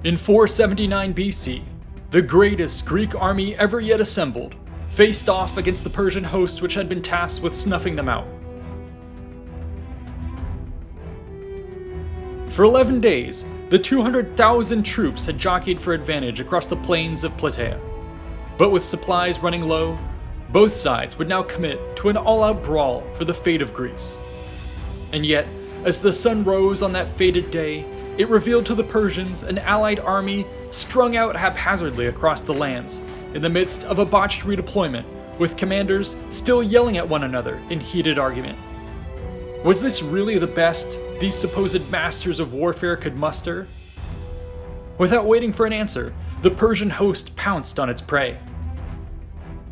In 479 BC, the greatest Greek army ever yet assembled faced off against the Persian host which had been tasked with snuffing them out. For 11 days, the 200,000 troops had jockeyed for advantage across the plains of Plataea. But with supplies running low, both sides would now commit to an all-out brawl for the fate of Greece. And yet, as the sun rose on that fated day, it revealed to the Persians an allied army strung out haphazardly across the lands, in the midst of a botched redeployment, with commanders still yelling at one another in heated argument. Was this really the best these supposed masters of warfare could muster? Without waiting for an answer, the Persian host pounced on its prey.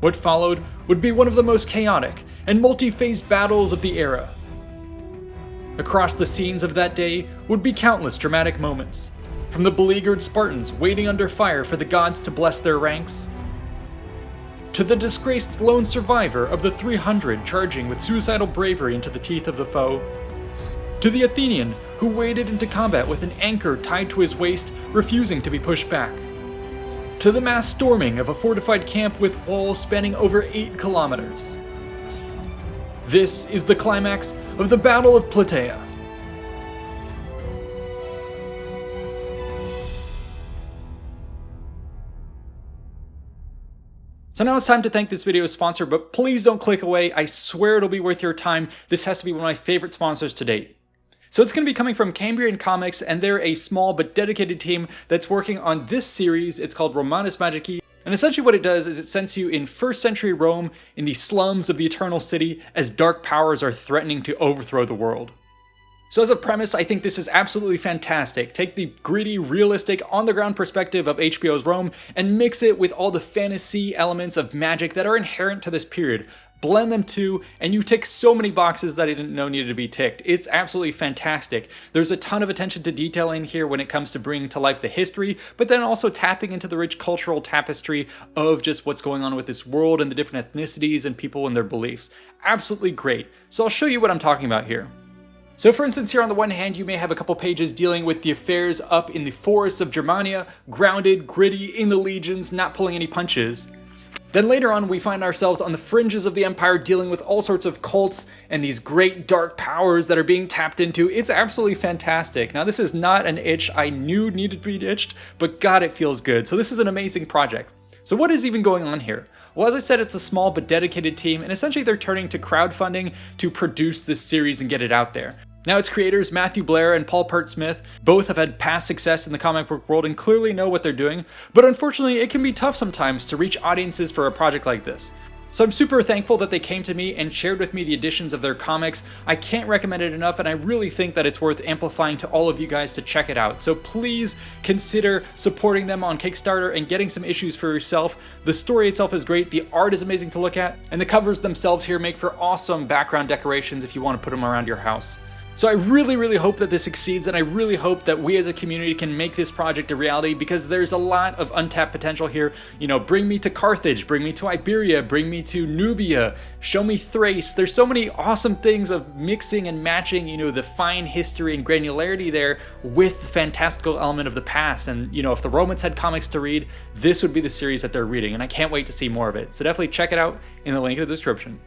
What followed would be one of the most chaotic and multi-phased battles of the era. Across the scenes of that day would be countless dramatic moments, from the beleaguered Spartans waiting under fire for the gods to bless their ranks, to the disgraced lone survivor of the 300 charging with suicidal bravery into the teeth of the foe, to the Athenian who waded into combat with an anchor tied to his waist, refusing to be pushed back, to the mass storming of a fortified camp with walls spanning over 8 kilometers. This is the climax of the Battle of Plataea. So now it's time to thank this video's sponsor, but please don't click away. I swear it'll be worth your time. This has to be one of my favorite sponsors to date. So it's going to be coming from Cavalry Comics, and they're a small but dedicated team that's working on this series. It's called Romanus Magici. And essentially what it does is it sends you in 1st century Rome in the slums of the Eternal City as dark powers are threatening to overthrow the world. So as a premise, I think this is absolutely fantastic. Take the gritty, realistic, on-the-ground perspective of HBO's Rome and mix it with all the fantasy elements of magic that are inherent to this period. Blend them two, and you tick so many boxes that I didn't know needed to be ticked. It's absolutely fantastic. There's a ton of attention to detail in here when it comes to bringing to life the history, but then also tapping into the rich cultural tapestry of just what's going on with this world and the different ethnicities and people and their beliefs. Absolutely great. So I'll show you what I'm talking about here. So for instance, here on the one hand, you may have a couple pages dealing with the affairs up in the forests of Germania, grounded, gritty, in the legions, not pulling any punches. Then later on, we find ourselves on the fringes of the empire dealing with all sorts of cults and these great dark powers that are being tapped into. It's absolutely fantastic. Now, this is not an itch I knew needed to be itched, but God, it feels good. So this is an amazing project. So what is even going on here? Well, as I said, it's a small but dedicated team, and essentially they're turning to crowdfunding to produce this series and get it out there. Now, its creators, Matthew Blair and Paul Pert-Smith, both have had past success in the comic book world and clearly know what they're doing, but unfortunately it can be tough sometimes to reach audiences for a project like this. So I'm super thankful that they came to me and shared with me the editions of their comics. I can't recommend it enough, and I really think that it's worth amplifying to all of you guys to check it out. So please consider supporting them on Kickstarter and getting some issues for yourself. The story itself is great, the art is amazing to look at, and the covers themselves here make for awesome background decorations if you want to put them around your house. So I really hope that this succeeds, and I really hope that we as a community can make this project a reality, because there's a lot of untapped potential here. You know, bring me to Carthage, bring me to Iberia, bring me to Nubia, show me Thrace. There's so many awesome things of mixing and matching, you know, the fine history and granularity there with the fantastical element of the past. And, you know, if the Romans had comics to read, this would be the series that they're reading, and I can't wait to see more of it. So definitely check it out in the link in the description.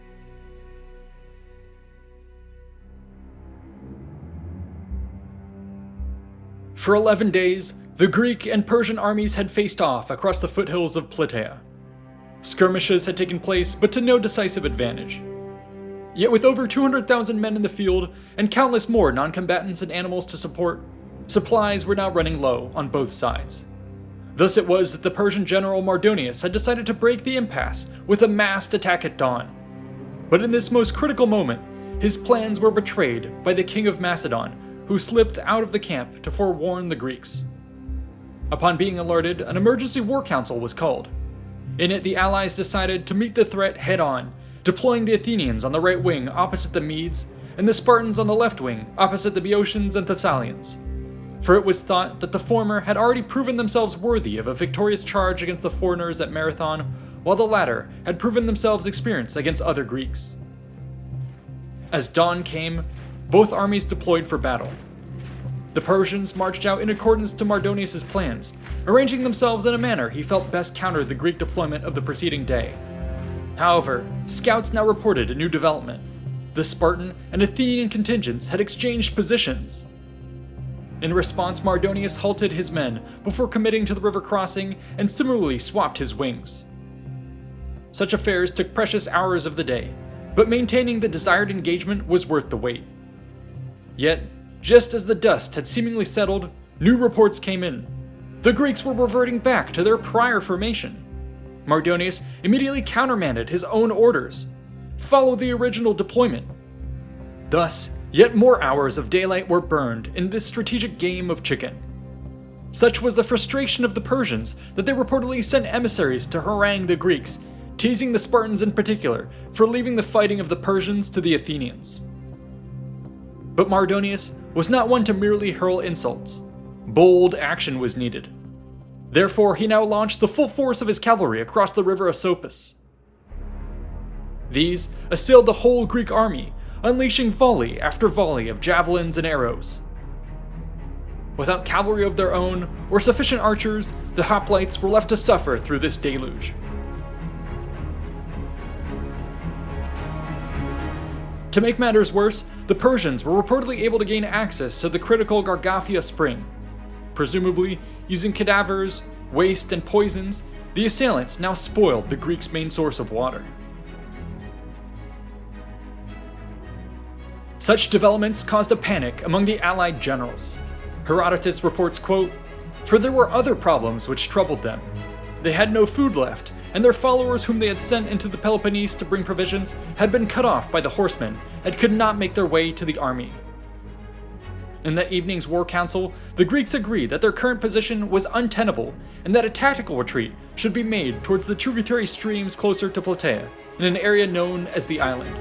For 11 days, the Greek and Persian armies had faced off across the foothills of Plataea. Skirmishes had taken place, but to no decisive advantage. Yet with over 200,000 men in the field, and countless more non-combatants and animals to support, supplies were now running low on both sides. Thus it was that the Persian general Mardonius had decided to break the impasse with a massed attack at dawn. But in this most critical moment, his plans were betrayed by the king of Macedon, who slipped out of the camp to forewarn the Greeks. Upon being alerted, an emergency war council was called. In it, the allies decided to meet the threat head-on, deploying the Athenians on the right wing opposite the Medes, and the Spartans on the left wing opposite the Boeotians and Thessalians. For it was thought that the former had already proven themselves worthy of a victorious charge against the foreigners at Marathon, while the latter had proven themselves experienced against other Greeks. As dawn came, both armies deployed for battle. The Persians marched out in accordance to Mardonius' plans, arranging themselves in a manner he felt best countered the Greek deployment of the preceding day. However, scouts now reported a new development. The Spartan and Athenian contingents had exchanged positions. In response, Mardonius halted his men before committing to the river crossing and similarly swapped his wings. Such affairs took precious hours of the day, but maintaining the desired engagement was worth the wait. Yet, just as the dust had seemingly settled, new reports came in. The Greeks were reverting back to their prior formation. Mardonius immediately countermanded his own orders: follow the original deployment. Thus, yet more hours of daylight were burned in this strategic game of chicken. Such was the frustration of the Persians that they reportedly sent emissaries to harangue the Greeks, teasing the Spartans in particular for leaving the fighting of the Persians to the Athenians. But Mardonius was not one to merely hurl insults. Bold action was needed. Therefore, he now launched the full force of his cavalry across the river Asopus. These assailed the whole Greek army, unleashing volley after volley of javelins and arrows. Without cavalry of their own or sufficient archers, the hoplites were left to suffer through this deluge. To make matters worse, the Persians were reportedly able to gain access to the critical Gargaphia spring. Presumably, using cadavers, waste, and poisons, the assailants now spoiled the Greeks' main source of water. Such developments caused a panic among the allied generals. Herodotus reports, quote, "For there were other problems which troubled them. They had no food left, and their followers whom they had sent into the Peloponnese to bring provisions had been cut off by the horsemen and could not make their way to the army." In that evening's war council, the Greeks agreed that their current position was untenable and that a tactical retreat should be made towards the tributary streams closer to Plataea, in an area known as the island.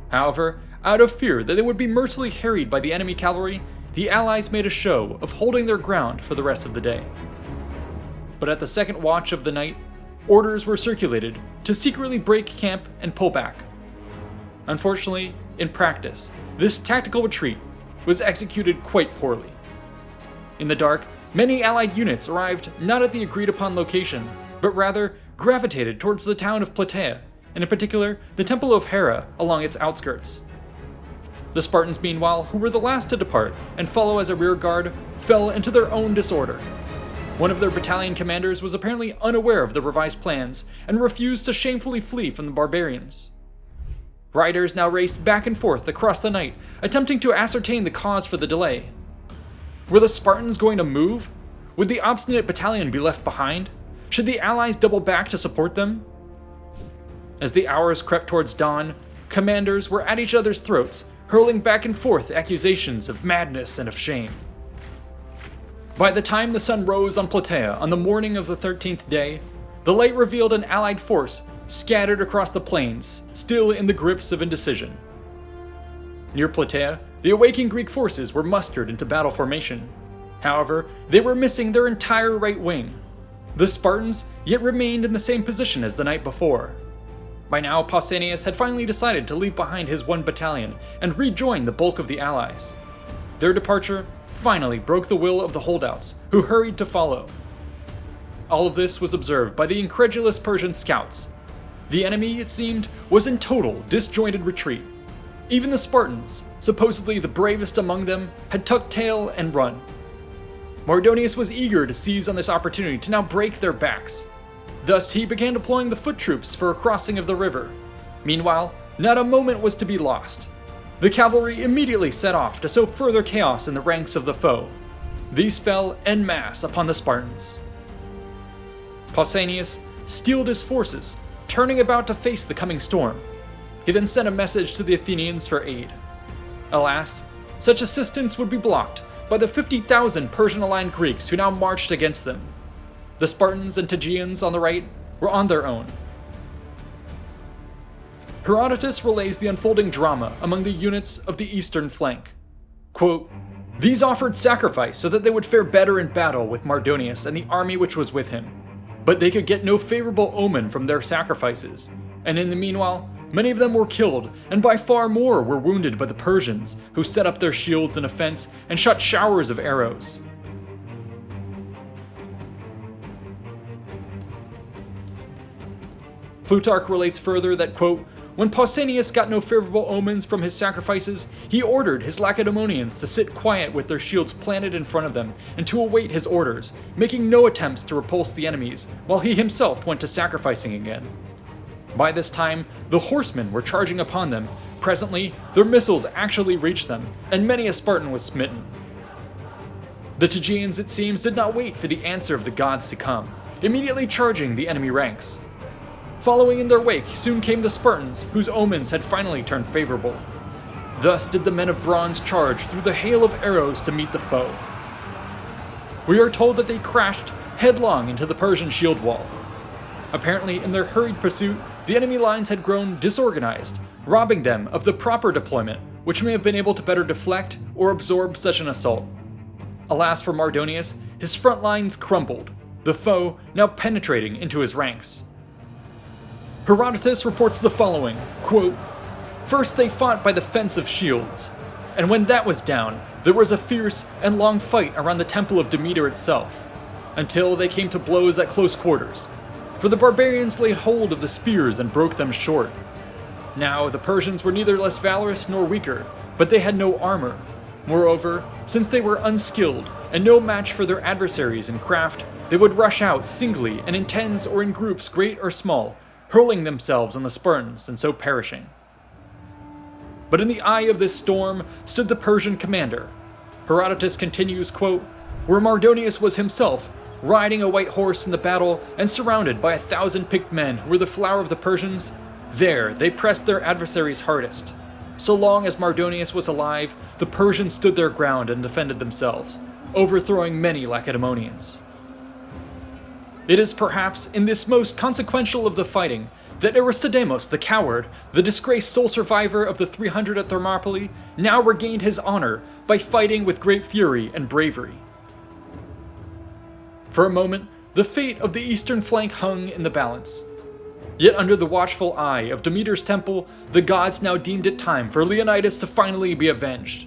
However, out of fear that they would be mercilessly harried by the enemy cavalry, the allies made a show of holding their ground for the rest of the day. But at the second watch of the night, orders were circulated to secretly break camp and pull back. Unfortunately, in practice, this tactical retreat was executed quite poorly. In the dark, many allied units arrived not at the agreed upon location, but rather gravitated towards the town of Plataea, and in particular, the Temple of Hera along its outskirts. The Spartans, meanwhile, who were the last to depart and follow as a rear guard, fell into their own disorder. One of their battalion commanders was apparently unaware of the revised plans and refused to shamefully flee from the barbarians. Riders now raced back and forth across the night, attempting to ascertain the cause for the delay. Were the Spartans going to move? Would the obstinate battalion be left behind? Should the allies double back to support them? As the hours crept towards dawn, commanders were at each other's throats, hurling back and forth accusations of madness and of shame. By the time the sun rose on Plataea on the morning of the 13th day, the light revealed an allied force scattered across the plains, still in the grips of indecision. Near Plataea, the awakened Greek forces were mustered into battle formation. However, they were missing their entire right wing. The Spartans yet remained in the same position as the night before. By now, Pausanias had finally decided to leave behind his one battalion and rejoin the bulk of the allies. Their departure finally broke the will of the holdouts, who hurried to follow. All of this was observed by the incredulous Persian scouts. The enemy, it seemed, was in total disjointed retreat. Even the Spartans, supposedly the bravest among them, had tucked tail and run. Mardonius was eager to seize on this opportunity to now break their backs. Thus, he began deploying the foot troops for a crossing of the river. Meanwhile, not a moment was to be lost. The cavalry immediately set off to sow further chaos in the ranks of the foe. These fell en masse upon the Spartans. Pausanias steeled his forces, turning about to face the coming storm. He then sent a message to the Athenians for aid. Alas, such assistance would be blocked by the 50,000 Persian-aligned Greeks who now marched against them. The Spartans and Tegeans on the right were on their own. Herodotus relays the unfolding drama among the units of the eastern flank. Quote, "These offered sacrifice so that they would fare better in battle with Mardonius and the army which was with him. But they could get no favorable omen from their sacrifices, and in the meanwhile, Many of them were killed, and by far more were wounded by the Persians, who set up their shields in a fence and shot showers of arrows. Plutarch relates further that, quote, "When Pausanias got no favorable omens from his sacrifices, he ordered his Lacedaemonians to sit quiet with their shields planted in front of them and to await his orders, making no attempts to repulse the enemies, while he himself went to sacrificing again. By this time, the horsemen were charging upon them. Presently, their missiles actually reached them, and many a Spartan was smitten. The Tegeans, it seems, did not wait for the answer of the gods to come, immediately charging the enemy ranks. Following in their wake soon came the Spartans, whose omens had finally turned favorable. Thus did the men of bronze charge through the hail of arrows to meet the foe. We are told that they crashed headlong into the Persian shield wall. Apparently, in their hurried pursuit, the enemy lines had grown disorganized, robbing them of the proper deployment, which may have been able to better deflect or absorb such an assault. Alas for Mardonius, his front lines crumbled, the foe now penetrating into his ranks. Herodotus reports the following, quote, "First they fought by the fence of shields, and when that was down, there was a fierce and long fight around the temple of Demeter itself, until they came to blows at close quarters, for the barbarians laid hold of the spears and broke them short. Now the Persians were neither less valorous nor weaker, but they had no armor. Moreover, since they were unskilled and no match for their adversaries in craft, they would rush out singly and in tens or in groups great or small, hurling themselves on the Spartans and so perishing. But in the eye of this storm stood the Persian commander." Herodotus continues, quote, "Where Mardonius was himself, riding a white horse in the battle and surrounded by 1,000 picked men who were the flower of the Persians, there they pressed their adversaries hardest. So long as Mardonius was alive, the Persians stood their ground and defended themselves, overthrowing many Lacedaemonians." It is perhaps in this most consequential of the fighting that Aristodemos the coward, the disgraced sole survivor of the 300 at Thermopylae, now regained his honor by fighting with great fury and bravery. For a moment, the fate of the eastern flank hung in the balance. Yet under the watchful eye of Demeter's temple, the gods now deemed it time for Leonidas to finally be avenged.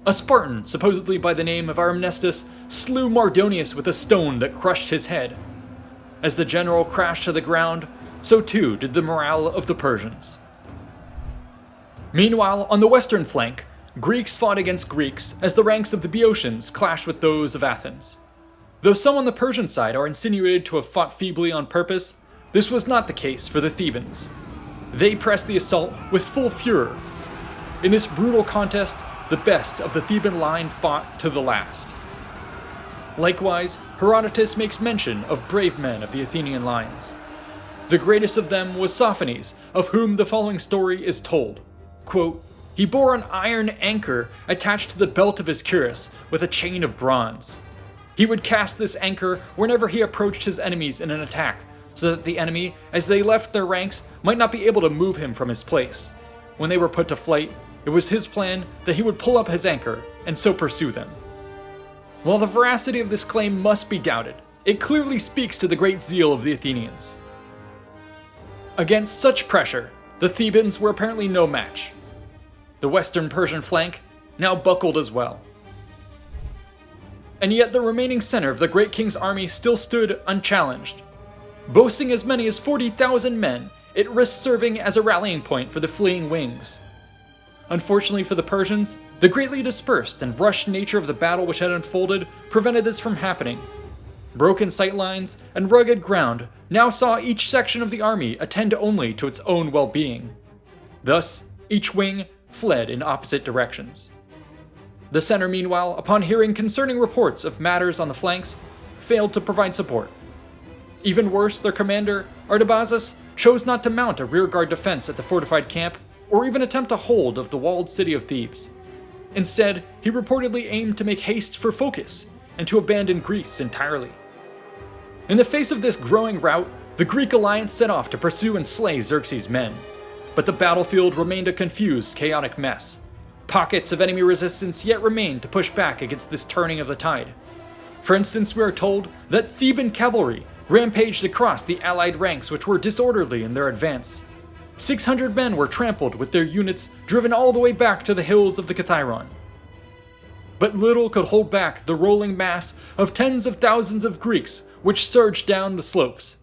A Spartan, supposedly by the name of Armnestus, slew Mardonius with a stone that crushed his head. As the general crashed to the ground, so too did the morale of the Persians. Meanwhile, on the western flank, Greeks fought against Greeks as the ranks of the Boeotians clashed with those of Athens. Though some on the Persian side are insinuated to have fought feebly on purpose, this was not the case for the Thebans. They pressed the assault with full furor. In this brutal contest, the best of the Theban line fought to the last. Likewise, Herodotus makes mention of brave men of the Athenian lines. The greatest of them was Sophanes, of whom the following story is told. Quote, "He bore an iron anchor attached to the belt of his cuirass with a chain of bronze. He would cast this anchor whenever he approached his enemies in an attack, so that the enemy, as they left their ranks, might not be able to move him from his place. When they were put to flight, it was his plan that he would pull up his anchor and so pursue them." While the veracity of this claim must be doubted, it clearly speaks to the great zeal of the Athenians. Against such pressure, the Thebans were apparently no match. The western Persian flank now buckled as well. And yet the remaining center of the great king's army still stood unchallenged. Boasting as many as 40,000 men, it risked serving as a rallying point for the fleeing wings. Unfortunately for the Persians, the greatly dispersed and rushed nature of the battle which had unfolded prevented this from happening. Broken sightlines and rugged ground now saw each section of the army attend only to its own well-being. Thus, each wing fled in opposite directions. The center, meanwhile, upon hearing concerning reports of matters on the flanks, failed to provide support. Even worse, their commander, Artabazus, chose not to mount a rearguard defense at the fortified camp, or even attempt a hold of the walled city of Thebes. Instead, he reportedly aimed to make haste for Phocis, and to abandon Greece entirely. In the face of this growing rout, the Greek alliance set off to pursue and slay Xerxes' men. But the battlefield remained a confused, chaotic mess. Pockets of enemy resistance yet remained to push back against this turning of the tide. For instance, we are told that Theban cavalry rampaged across the allied ranks which were disorderly in their advance. 600 men were trampled with their units driven all the way back to the hills of the Kathiron. But little could hold back the rolling mass of tens of thousands of Greeks which surged down the slopes.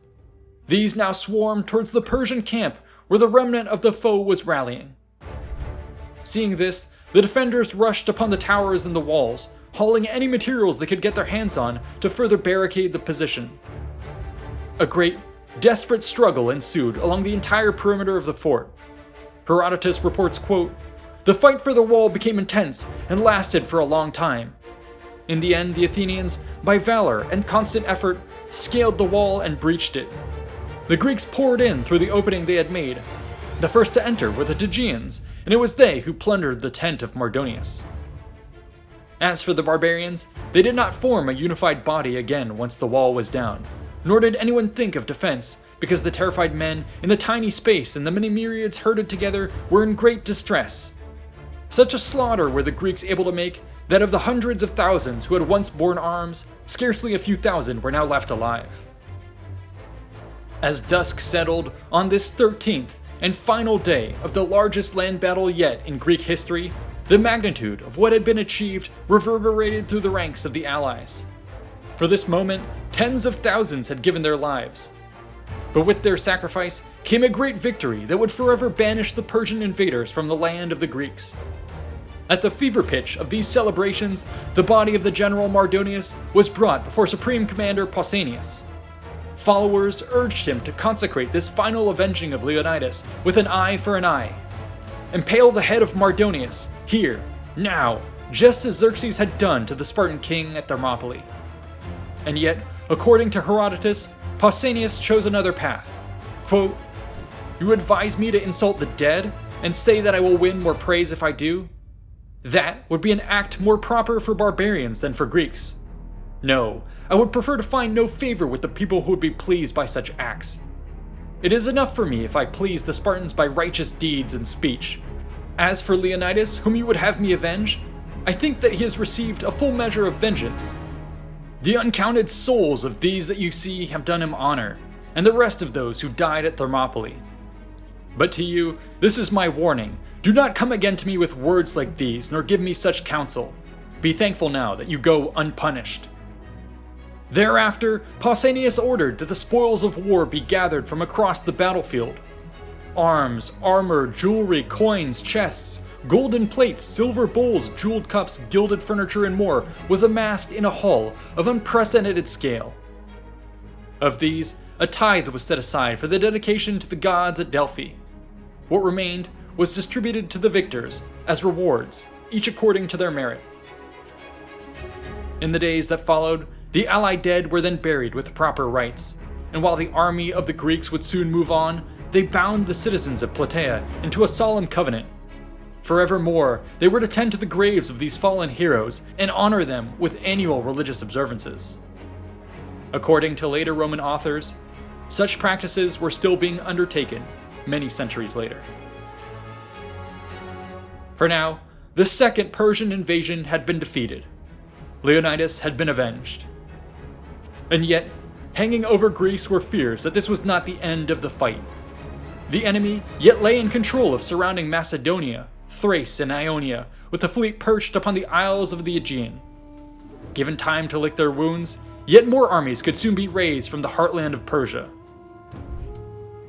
These now swarmed towards the Persian camp where the remnant of the foe was rallying. Seeing this, the defenders rushed upon the towers and the walls, hauling any materials they could get their hands on to further barricade the position. A great, desperate struggle ensued along the entire perimeter of the fort. Herodotus reports, quote, "The fight for the wall became intense and lasted for a long time. In the end, the Athenians, by valor and constant effort, scaled the wall and breached it. The Greeks poured in through the opening they had made. The first to enter were the Tegeans, and it was they who plundered the tent of Mardonius. As for the barbarians, they did not form a unified body again once the wall was down, nor did anyone think of defense, because the terrified men in the tiny space and the many myriads herded together were in great distress. Such a slaughter were the Greeks able to make that of the hundreds of thousands who had once borne arms, scarcely a few thousand were now left alive." As dusk settled on this 13th and final day of the largest land battle yet in Greek history, the magnitude of what had been achieved reverberated through the ranks of the allies. For this moment, tens of thousands had given their lives. But with their sacrifice came a great victory that would forever banish the Persian invaders from the land of the Greeks. At the fever pitch of these celebrations, the body of the general Mardonius was brought before Supreme Commander Pausanias. Followers urged him to consecrate this final avenging of Leonidas with an eye for an eye. Impale the head of Mardonius, here, now, just as Xerxes had done to the Spartan king at Thermopylae. And yet, according to Herodotus, Pausanias chose another path. Quote, "You advise me to insult the dead and say that I will win more praise if I do? That would be an act more proper for barbarians than for Greeks. No, I would prefer to find no favor with the people who would be pleased by such acts. It is enough for me if I please the Spartans by righteous deeds and speech. As for Leonidas, whom you would have me avenge, I think that he has received a full measure of vengeance. The uncounted souls of these that you see have done him honor, and the rest of those who died at Thermopylae. But to you, this is my warning. Do not come again to me with words like these, nor give me such counsel. Be thankful now that you go unpunished." Thereafter, Pausanias ordered that the spoils of war be gathered from across the battlefield. Arms, armor, jewelry, coins, chests, golden plates, silver bowls, jeweled cups, gilded furniture, and more was amassed in a hall of unprecedented scale. Of these, a tithe was set aside for the dedication to the gods at Delphi. What remained was distributed to the victors as rewards, each according to their merit. In the days that followed, the allied dead were then buried with proper rites, and while the army of the Greeks would soon move on, they bound the citizens of Plataea into a solemn covenant. Forevermore, they were to tend to the graves of these fallen heroes and honor them with annual religious observances. According to later Roman authors, such practices were still being undertaken many centuries later. For now, the second Persian invasion had been defeated. Leonidas had been avenged. And yet, hanging over Greece were fears that this was not the end of the fight. The enemy yet lay in control of surrounding Macedonia, Thrace, and Ionia, with the fleet perched upon the isles of the Aegean. Given time to lick their wounds, yet more armies could soon be raised from the heartland of Persia.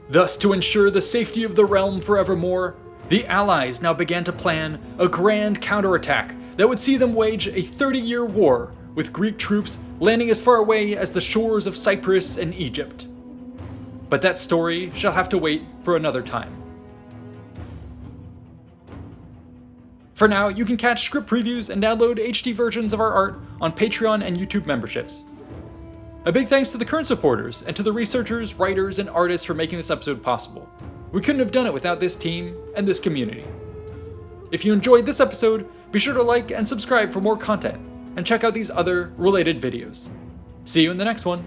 Thus, to ensure the safety of the realm forevermore, the Allies now began to plan a grand counterattack that would see them wage a 30-year war, with Greek troops landing as far away as the shores of Cyprus and Egypt. But that story shall have to wait for another time. For now, you can catch script previews and download HD versions of our art on Patreon and YouTube memberships. A big thanks to the current supporters and to the researchers, writers, and artists for making this episode possible. We couldn't have done it without this team and this community. If you enjoyed this episode, be sure to like and subscribe for more content, and check out these other related videos. See you in the next one.